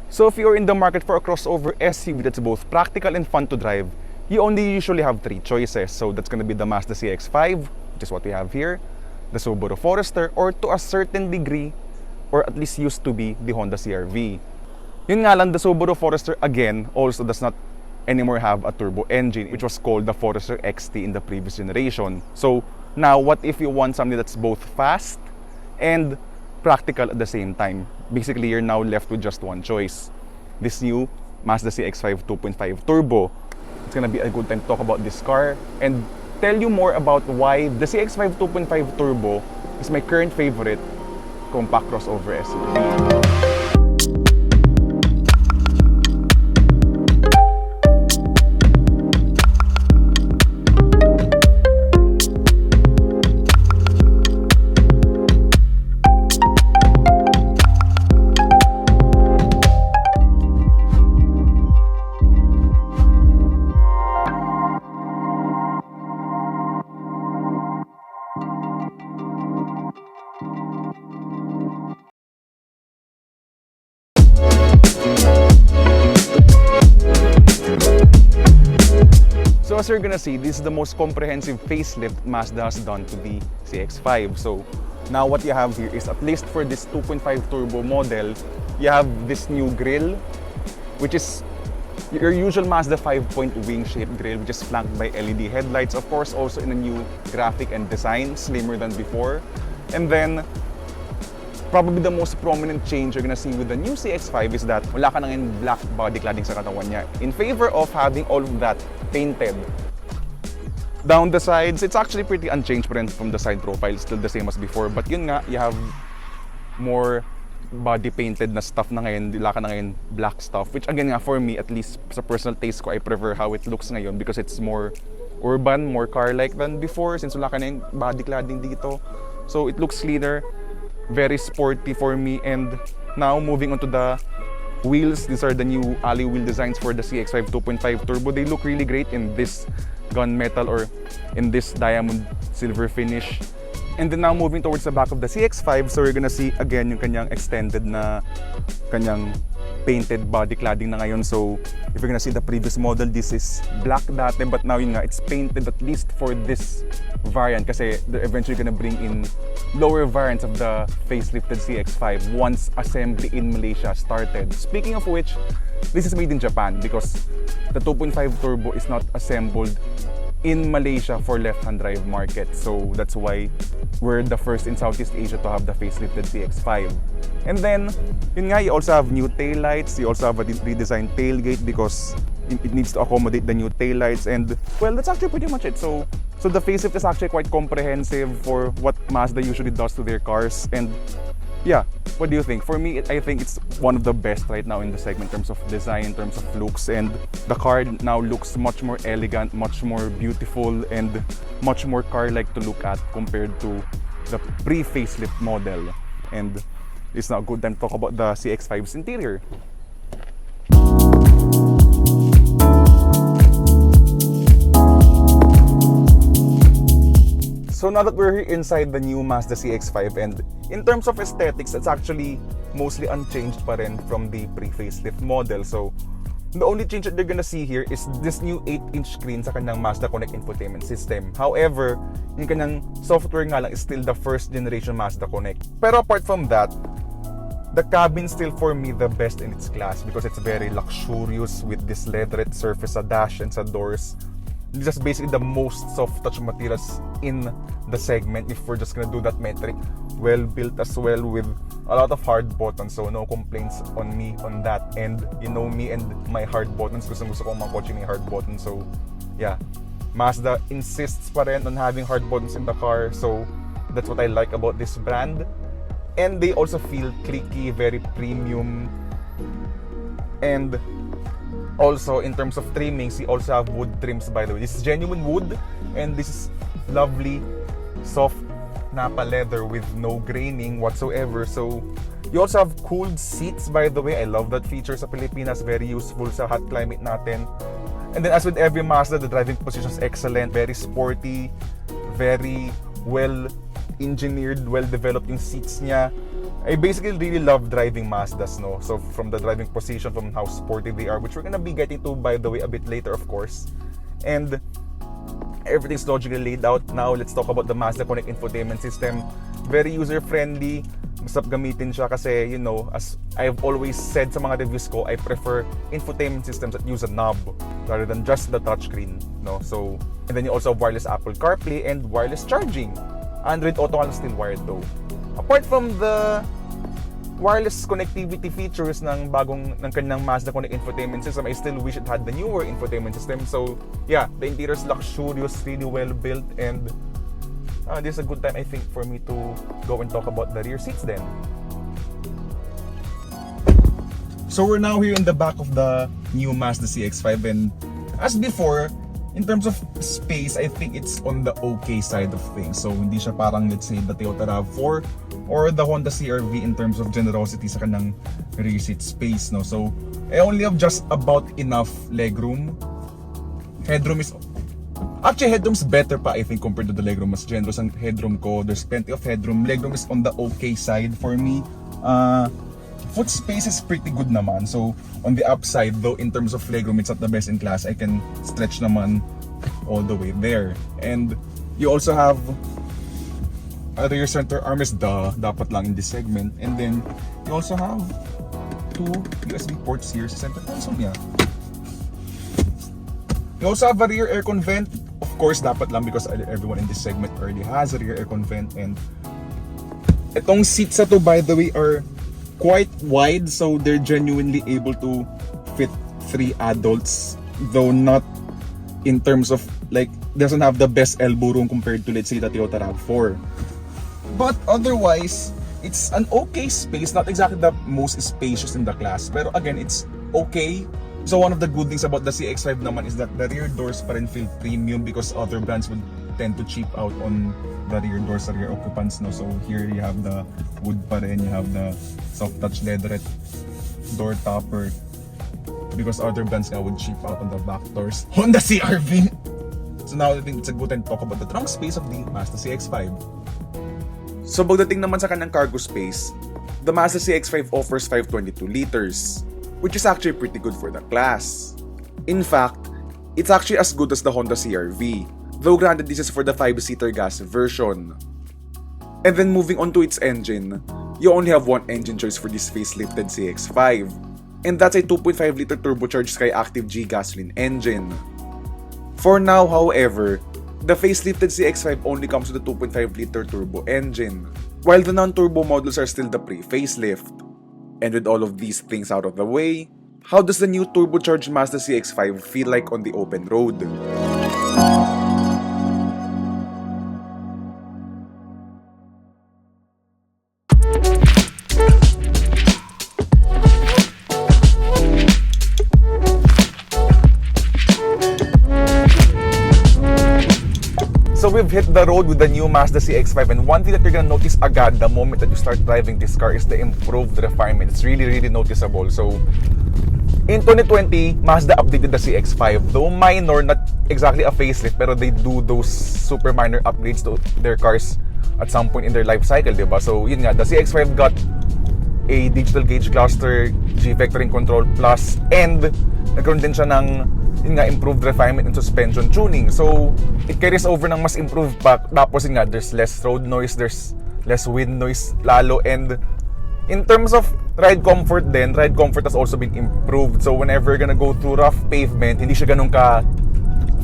So if you're in the market for a crossover SUV that's both practical and fun to drive, you only usually have three choices. So that's gonna be the Mazda CX-5, which is what we have here, the Subaru Forester, or to a certain degree, or at least used to be, the Honda CR-V. Yun nga lang, the Subaru Forester again also does not anymore have a turbo engine, which was called the Forester XT in the previous generation. So now, what if you want something that's both fast and practical at the same time? Basically, you're now left with just one choice. This new Mazda CX-5 2.5 Turbo. It's gonna be a good time to talk about this car and tell you more about why the CX-5 2.5 Turbo is my current favorite compact crossover SUV. So as you're gonna see, this is the most comprehensive facelift Mazda has done to the CX-5. So now what you have here is, at least for this 2.5 turbo model, you have this new grille, which is your usual Mazda 5-point wing-shaped grille, which is flanked by LED headlights. Of course, also in a new graphic and design, slimmer than before. And then, probably the most prominent change you're gonna see with the new CX-5 is that wala ka nang in black body cladding sa katawan niya, in favor of having all of that painted. Down the sides, it's actually pretty unchanged from the side profile, still the same as before. But yun nga, you have more body painted na stuff na ngayon, wala ka na ngayon black stuff. Which again nga, for me, at least sa personal taste ko, I prefer how it looks ngayon because it's more urban, more car-like than before since wala ka na yung body cladding dito. So it looks cleaner, very sporty for me. And now moving on to the wheels, these are the new alloy wheel designs for the CX-5 2.5 Turbo. They look really great in this gunmetal or in this diamond silver finish. And then now moving towards the back of the CX-5, so we're gonna see again yung kanyang extended na kanyang painted body cladding na ngayon. So if you're gonna see the previous model, this is black dati, but now yun nga, it's painted at least for this variant kasi they're eventually gonna bring in lower variants of the facelifted CX-5 once assembly in Malaysia started. Speaking of which, this is made in Japan because the 2.5 Turbo is not assembled in Malaysia for left-hand drive market. So that's why we're the first in Southeast Asia to have the facelifted CX-5. And then, yun nga, you also have new taillights, you also have a redesigned tailgate because it needs to accommodate the new taillights. And well, that's actually pretty much it. So the facelift is actually quite comprehensive for what Mazda usually does to their cars. And yeah, what do you think? For me, I think it's one of the best right now in the segment in terms of design, in terms of looks, and the car now looks much more elegant, much more beautiful, and much more car-like to look at compared to the pre-facelift model. And it's now a good time to talk about the CX-5's interior. So now that we're here inside the new Mazda CX-5, and in terms of aesthetics, it's actually mostly unchanged pa rin from the pre-facelift model. So the only change that you're gonna see here is this new 8-inch screen sa kanyang Mazda Connect infotainment system. However, yung kanyang software nga lang is still the first generation Mazda Connect. Pero apart from that, the cabin still for me the best in its class because it's very luxurious with this leatherette surface sa dash and sa doors. Just basically the most soft touch materials in the segment if we're just gonna do that metric. Well built as well with a lot of hard buttons, so no complaints on me on that end. You know me and my hard buttons, gusto ko mga kotse may hard buttons. So yeah, Mazda insists pa rin on having hard buttons in the car, so that's what I like about this brand. And they also feel clicky, very premium. And also, in terms of trimmings, you also have wood trims, by the way. This is genuine wood, and this is lovely, soft Napa leather with no graining whatsoever. So, you also have cooled seats, by the way. I love that feature sa Pilipinas. Very useful sa hot climate natin. And then, as with every Mazda, the driving position is excellent. Very sporty, very well-engineered, well-developed yung seats niya. I basically really love driving Mazdas, no? So from the driving position, from how sporty they are, which we're gonna be getting to, by the way, a bit later, of course. And everything's logically laid out. Now, let's talk about the Mazda Connect infotainment system. Very user-friendly. Masarap gamitin siya kasi, you know, as I've always said sa mga reviews ko, I prefer infotainment systems that use a knob rather than just the touchscreen, no? So, and then you also have wireless Apple CarPlay and wireless charging. Android Auto is still wired though. Apart from the wireless connectivity features ng kanyang Mazda Connect infotainment system, I still wish it had the newer infotainment system. So yeah, the interior is luxurious, really well built, and this is a good time, I think, for me to go and talk about the rear seats then. So we're now here in the back of the new Mazda CX-5, and as before, in terms of space, I think it's on the okay side of things. So hindi siya parang, let's say, the Toyota RAV4 or the Honda CR-V in terms of generosity sa kanang rear seat space, no? So I only have just about enough legroom. Headroom's better pa, I think, compared to the legroom. Mas generous ang headroom ko. There's plenty of headroom. Legroom is on the okay side for me. Foot space is pretty good naman. So on the upside, though, in terms of legroom, it's not the best in class. I can stretch naman all the way there. And you also have a rear center armrest, dapat lang in this segment. And then you also have 2 USB ports here sa center console niya. You also have a rear aircon vent. Of course, dapat lang because everyone in this segment already has a rear aircon vent. And itong seats to, by the way, are quite wide, so they're genuinely able to fit 3 adults, though not in terms of, like, doesn't have the best elbow room compared to, let's say, the Toyota RAV4. But otherwise, it's an okay space, not exactly the most spacious in the class, pero again, it's okay. So one of the good things about the CX-5 naman is that the rear doors pa rin feel premium because other brands would tend to cheap out on the rear doors sa rear occupants, no? So here you have the wood pa rin, you have the soft touch leatherette door topper because other brands would cheap out on the back doors. Honda CR-V! So now I think it's a good time to talk about the trunk space of the Mazda CX-5. So pagdating naman sa kanyang cargo space, the Mazda CX-5 offers 522 liters, which is actually pretty good for the class. In fact, it's actually as good as the Honda CR-V, though granted this is for the 5-seater gas version. And then moving on to its engine, you only have one engine choice for this facelifted CX-5, and that's a 2.5-liter turbocharged Skyactiv G gasoline engine. For now, however, the facelifted CX-5 only comes with a 2.5-liter turbo engine, while the non-turbo models are still the pre-facelift. And with all of these things out of the way, how does the new turbocharged Mazda CX-5 feel like on the open road? So we've hit the road with the new Mazda CX-5, and one thing that you're gonna notice agad the moment that you start driving this car is the improved refinement. It's really, really noticeable. So in 2020, Mazda updated the CX-5, though minor, not exactly a facelift, pero they do those super minor upgrades to their cars at some point in their life cycle, diba? So yun nga, the CX-5 got a digital gauge cluster, G-vectoring control plus, and nagkaroon din siya ng improved refinement and suspension tuning. So it carries over ng mas improved pa. Tapos yun nga, there's less road noise, there's less wind noise lalo, and in terms of ride comfort then, ride comfort has also been improved. So whenever you're gonna go through rough pavement, hindi siya ganun ka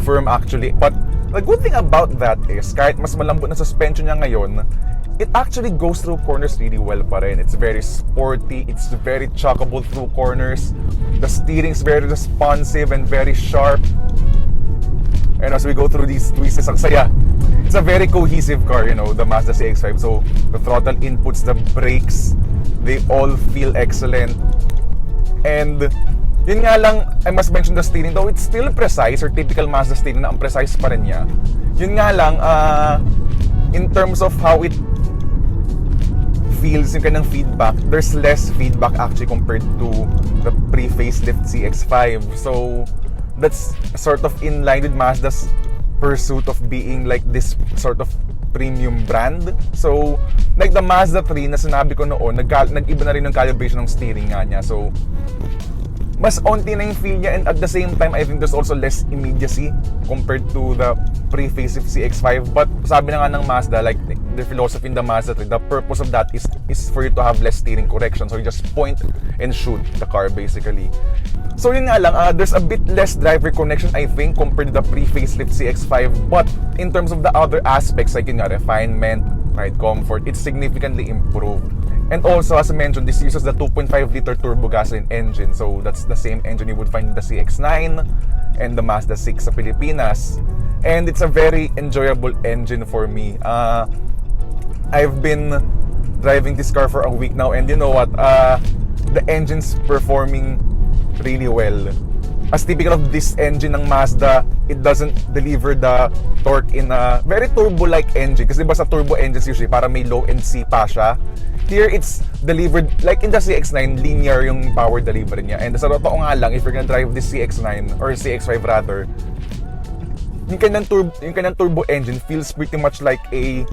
firm actually. But the good thing about that is, kahit mas malambot na suspension niya ngayon, it actually goes through corners really well pa rin. It's very sporty, it's very chuckable through corners. The steering's very responsive and very sharp. And as we go through these twists, ang saya. It's a very cohesive car, you know, the Mazda CX-5. So the throttle inputs, the brakes, they all feel excellent. And yun nga lang, I must mention the steering, though it's still precise, or typical Mazda steering na ang precise pa rin niya. Yun nga lang, in terms of how it feels, yung kanyang feedback, there's less feedback actually compared to the pre-facelift CX-5. So that's sort of in line with Mazda's pursuit of being like this sort of premium brand. So, like the Mazda 3 na sinabi ko noon, nag-iba na rin yung calibration ng steering nga niya. So, mas onti na yung feel niya, and at the same time, I think there's also less immediacy compared to the pre-facelift CX-5. But sabi na nga ng Mazda, like the philosophy in the Mazda 3, the purpose of that is for you to have less steering correction. So you just point and shoot the car basically. So yun nga lang, there's a bit less driver connection I think compared to the pre-facelift CX-5. But in terms of the other aspects, like yun nga, refinement, ride comfort, it's significantly improved. And also, as I mentioned, this uses the 2.5-liter turbo gasoline engine. So that's the same engine you would find in the CX-9 and the Mazda 6 sa Pilipinas. And it's a very enjoyable engine for me. I've been driving this car for a week now, and you know what? The engine's performing really well. As typical of this engine ng Mazda, it doesn't deliver the torque in a very turbo-like engine. Kasi diba sa turbo engines usually, para may low-end C pa siya. Here, it's delivered, like in the CX-9, linear yung power delivery niya. And sa totoo nga lang, if you're gonna drive this CX-9, or CX-5 rather, yung kanyang turbo engine feels pretty much like a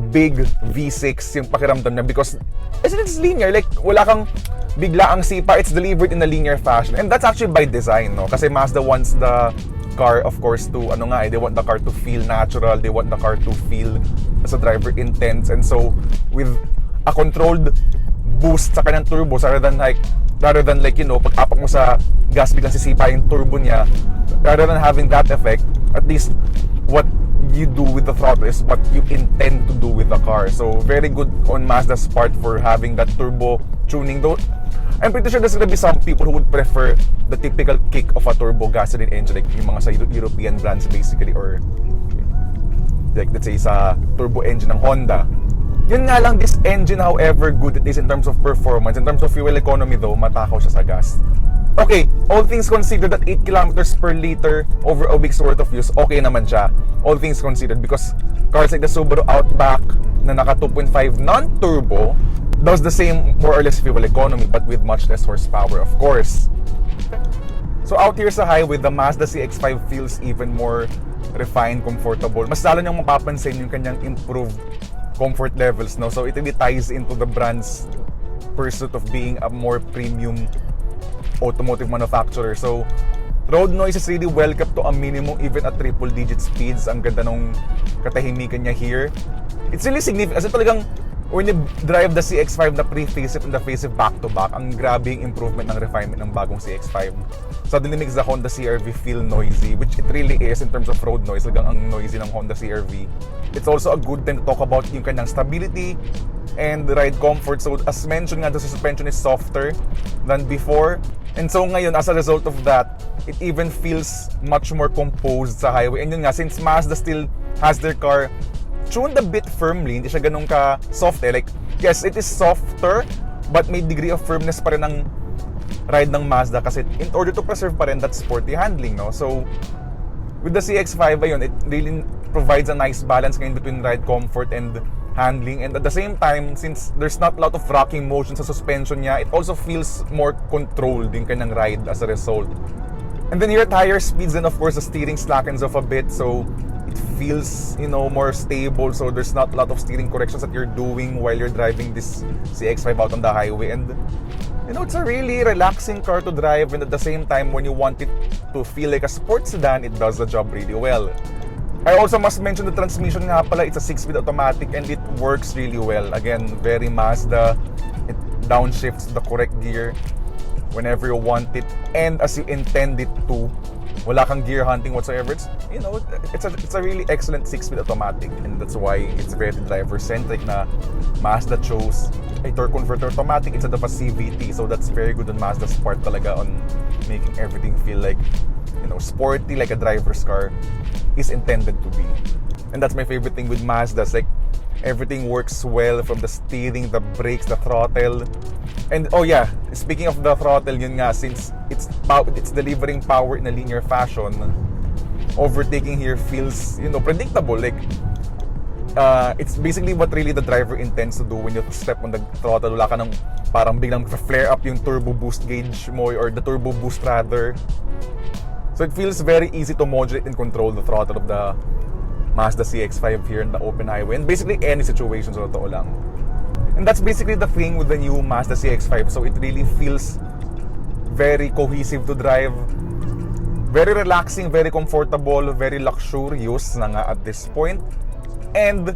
big V6 yung pakiramdam niya, because it's linear, like wala kang bigla ang sipa, it's delivered in a linear fashion. And that's actually by design, no? Kasi Mazda wants the car, of course, to they want the car to feel natural, they want the car to feel as a driver intense. And so with a controlled boost sa kanyang turbo, rather than like pag-apak mo sa gas biglang sisipa yung turbo niya, rather than having that effect, at least what you do with the throttle is what you intend to do with the car. So very good on Mazda's part for having that turbo tuning. Though I'm pretty sure there's gonna be some people who would prefer the typical kick of a turbo gasoline engine, like yung mga sa European brands basically, or like let's say sa turbo engine ng Honda. Yun nga lang, this engine, however good it is in terms of performance, in terms of fuel economy though, matakaw siya sa gas. Okay, all things considered, at 8 kilometers per liter over a week's worth of use, okay naman siya. All things considered, because cars like the Subaru Outback na naka 2.5 non-turbo does the same more or less fuel economy, but with much less horsepower, of course. So out here sa highway, the Mazda CX-5 feels even more refined, comfortable. Mas lalo niyang mapapansin yung kanyang improved comfort levels, no? So it really ties into the brand's pursuit of being a more premium automotive manufacturer. So road noise is really well kept to a minimum, even at triple digit speeds. Ang ganda nung katahimikan niya here. It's really significant. Kasi talagang when you drive the CX-5 na pre-facelift and the facelift back-to-back, ang grabe yung improvement ng refinement ng bagong CX-5. Suddenly makes the Honda CR-V feel noisy, which it really is in terms of road noise. Talagang ang noisy ng Honda CR-V. It's also a good time to talk about yung kanyang stability and ride comfort. So as mentioned nga, the suspension is softer than before. And so ngayon, as a result of that, it even feels much more composed sa highway. And yun nga, since Mazda still has their car tuned a bit firmly, hindi siya ganun ka soft Like, yes, it is softer, but may degree of firmness pa rin ng ride ng Mazda, kasi in order to preserve pa rin that sporty handling, no? So with the CX-5, ayun, it really provides a nice balance ngayon between ride comfort and handling. And at the same time, since there's not a lot of rocking motion sa suspension niya, it also feels more controlled yung kanyang ride as a result. And then here at higher speeds, then of course the steering slackens off a bit, so it feels, more stable. So there's not a lot of steering corrections that you're doing while you're driving this CX-5 out on the highway. And it's a really relaxing car to drive, and at the same time, when you want it to feel like a sports sedan, it does the job really well. I also must mention the transmission nga pala, it's a 6-speed automatic, and it works really well. Again, very Mazda. It downshifts the correct gear whenever you want it and as you intend it to. Wala kang gear hunting whatsoever. It's a really excellent 6-speed automatic, and that's why it's very driver-centric na Mazda chose a torque converter automatic instead of a CVT. So that's very good on Mazda's part talaga on making everything feel like, sporty, like a driver's car is intended to be. And that's my favorite thing with Mazda. It's like everything works well, from the steering, the brakes, the throttle. And oh yeah, speaking of the throttle, yun nga, since it's delivering power in a linear fashion, overtaking here feels, predictable. Like, it's basically what really the driver intends to do when you step on the throttle. Wala ka nang parang biglang flare up yung turbo boost gauge mo, or the turbo boost rather. So it feels very easy to modulate and control the throttle of the Mazda CX-5 here in the open highway, and basically any situation, sa totoo lang. And that's basically the thing with the new Mazda CX-5. So it really feels very cohesive to drive, very relaxing, very comfortable, very luxurious na nga at this point. And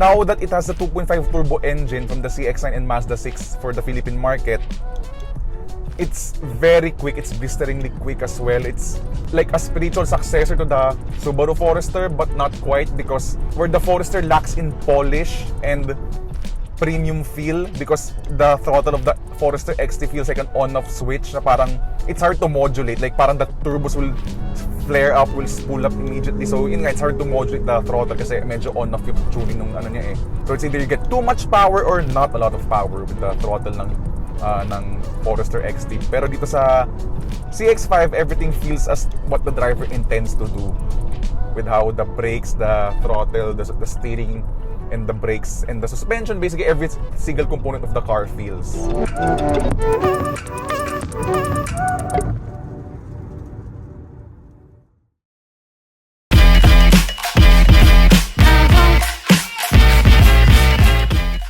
now that it has the 2.5 turbo engine from the CX-9 and Mazda 6 for the Philippine market, it's very quick, it's blisteringly quick as well. It's like a spiritual successor to the Subaru Forester, but not quite, because where the Forester lacks in polish and premium feel, because the throttle of the Forester XT feels like an on-off switch na parang it's hard to modulate, like parang the turbos will flare up, will spool up immediately. So yun nga, it's hard to modulate the throttle kasi medyo on-off yung tuning ng ano niya eh. So it's either you get too much power or not a lot of power with the throttle ng Forester XT. Pero dito sa CX-5, everything feels as what the driver intends to do, with how the brakes, the throttle, the steering, and the brakes, and the suspension, basically every single component of the car feels.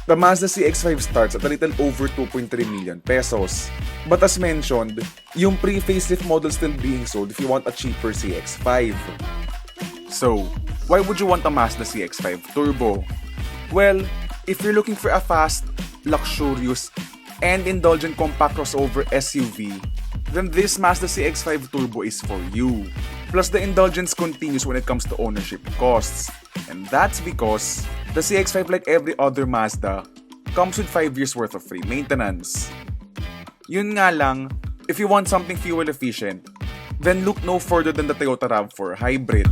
The Mazda CX-5 starts at a little over 2.3 million pesos. But as mentioned, yung pre-facelift model still being sold if you want a cheaper CX-5. So, why would you want a Mazda CX-5 Turbo? Well, if you're looking for a fast, luxurious, and indulgent compact crossover SUV, then this Mazda CX-5 Turbo is for you. Plus, the indulgence continues when it comes to ownership costs. And that's because the CX-5, like every other Mazda, comes with 5 years worth of free maintenance. Yun nga lang, if you want something fuel efficient, then look no further than the Toyota RAV4 Hybrid.